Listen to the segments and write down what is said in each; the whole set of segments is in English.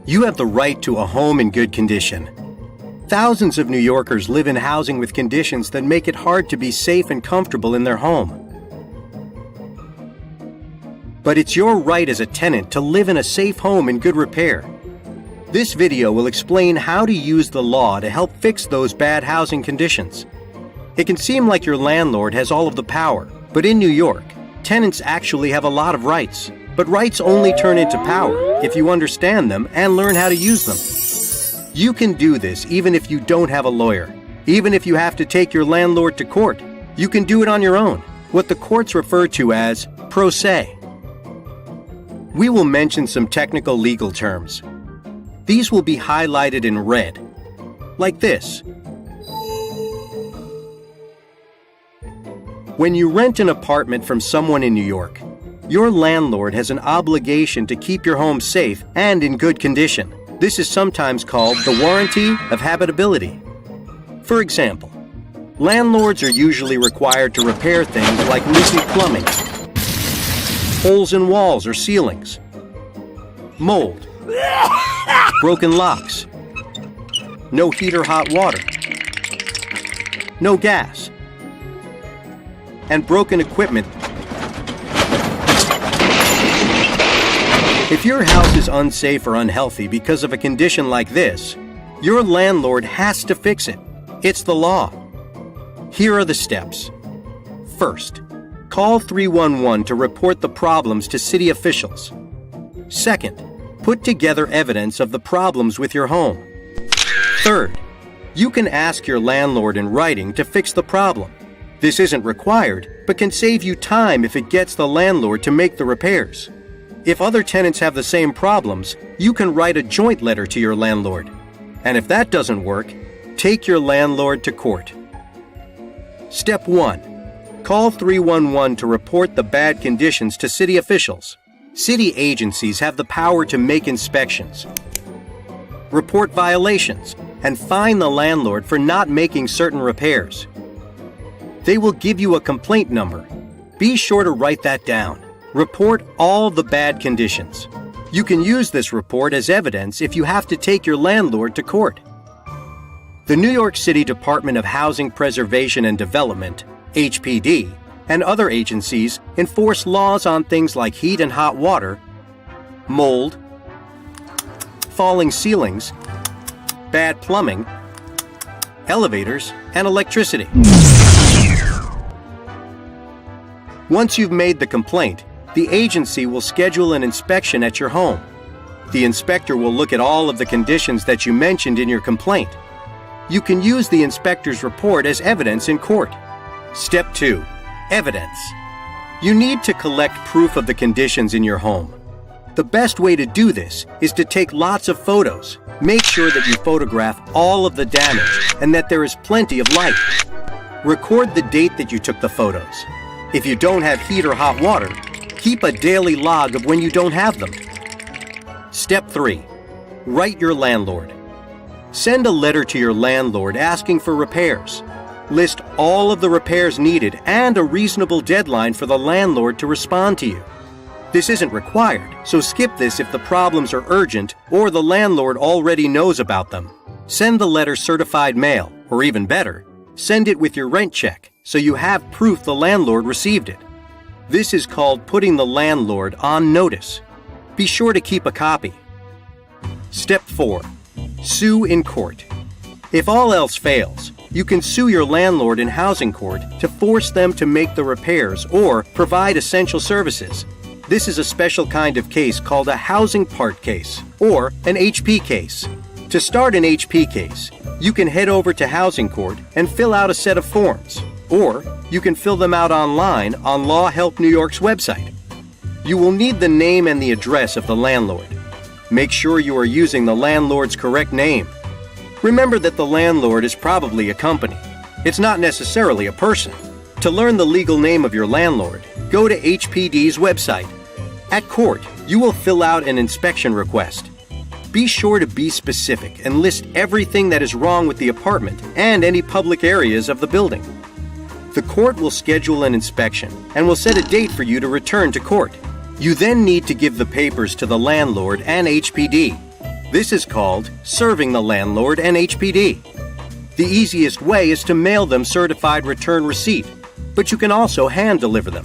You have the right to a home in good condition. Thousands of New Yorkers live in housing with conditions that make it hard to be safe and comfortable in their home. But it's your right as a tenant to live in a safe home in good repair. This video will explain how to use the law to help fix those bad housing conditions. It can seem like your landlord has all of the power, but in New York, tenants actually have a lot of rights. But rights only turn into power if you understand them and learn how to use them. You can do this even if you don't have a lawyer. Even if you have to take your landlord to court, you can do it on your own, what the courts refer to as pro se. We will mention some technical legal terms. These will be highlighted in red, like this. When you rent an apartment from someone in New York, your landlord has an obligation to keep your home safe and in good condition. This is sometimes called the warranty of habitability. For example, landlords are usually required to repair things like leaky plumbing, holes in walls or ceilings, mold, broken locks, no heat or hot water, no gas, and broken equipment. If your house is unsafe or unhealthy because of a condition like this, your landlord has to fix it. It's the law. Here are the steps. First, call 311 to report the problems to city officials. Second, put together evidence of the problems with your home. Third, you can ask your landlord in writing to fix the problem. This isn't required, but can save you time if it gets the landlord to make the repairs. If other tenants have the same problems, you can write a joint letter to your landlord. And if that doesn't work, take your landlord to court. Step 1. Call 311 to report the bad conditions to city officials. City agencies have the power to make inspections, report violations, and fine the landlord for not making certain repairs. They will give you a complaint number. Be sure to write that down. Report all the bad conditions. You can use this report as evidence if you have to take your landlord to court. The New York City Department of Housing Preservation and Development, HPD, and other agencies enforce laws on things like heat and hot water, mold, falling ceilings, bad plumbing, elevators, and electricity. Once you've made the complaint, the agency will schedule an inspection at your home. The inspector will look at all of the conditions that you mentioned in your complaint. You can use the inspector's report as evidence in court. Step 2. Evidence. You need to collect proof of the conditions in your home. The best way to do this is to take lots of photos. Make sure that you photograph all of the damage and that there is plenty of light. Record the date that you took the photos. If you don't have heat or hot water, keep a daily log of when you don't have them. Step 3. Write your landlord. Send a letter to your landlord asking for repairs. List all of the repairs needed and a reasonable deadline for the landlord to respond to you. This isn't required, so skip this if the problems are urgent or the landlord already knows about them. Send the letter certified mail, or even better, send it with your rent check so you have proof the landlord received it. This is called putting the landlord on notice. Be sure to keep a copy. Step 4. Sue in court. If all else fails, you can sue your landlord in housing court to force them to make the repairs or provide essential services. This is a special kind of case called a housing part case, or an HP case. To start an HP case, you can head over to housing court and fill out a set of forms, or you can fill them out online on LawHelpNY York's website. You will need the name and the address of the landlord. Make sure you are using the landlord's correct name. Remember that the landlord is probably a company. It's not necessarily a person. To learn the legal name of your landlord, go to HPD's website. At court, you will fill out an inspection request. Be sure to be specific and list everything that is wrong with the apartment and any public areas of the building. The court will schedule an inspection and will set a date for you to return to court. You then need to give the papers to the landlord and HPD. This is called serving the landlord and HPD. The easiest way is to mail them certified return receipt, but you can also hand deliver them.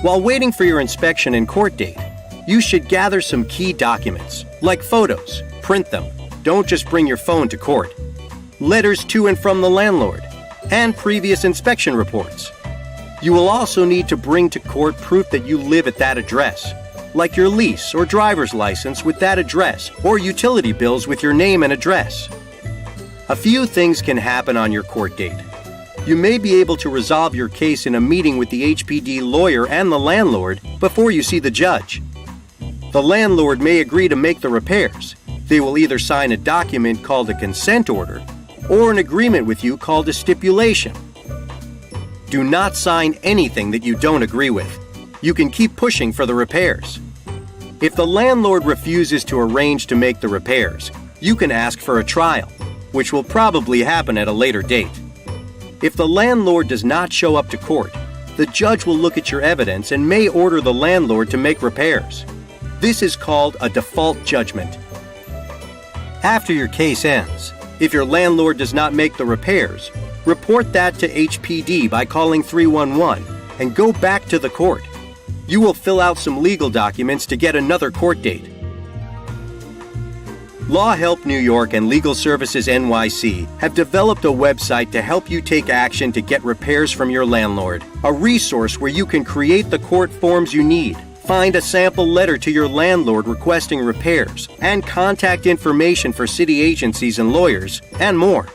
While waiting for your inspection and court date, you should gather some key documents, like photos, print them, don't just bring your phone to court, letters to and from the landlord, and previous inspection reports. You will also need to bring to court proof that you live at that address, like your lease or driver's license with that address, or utility bills with your name and address. A few things can happen on your court date. You may be able to resolve your case in a meeting with the HPD lawyer and the landlord before you see the judge. The landlord may agree to make the repairs. They will either sign a document called a consent order or an agreement with you called a stipulation. Do not sign anything that you don't agree with. You can keep pushing for the repairs. If the landlord refuses to arrange to make the repairs, you can ask for a trial, which will probably happen at a later date. If the landlord does not show up to court, the judge will look at your evidence and may order the landlord to make repairs. This is called a default judgment. After your case ends, if your landlord does not make the repairs, report that to HPD by calling 311 and go back to the court. You will fill out some legal documents to get another court date. LawHelp New York and Legal Services NYC have developed a website to help you take action to get repairs from your landlord, a resource where you can create the court forms you need, find a sample letter to your landlord requesting repairs, and contact information for city agencies and lawyers, and more.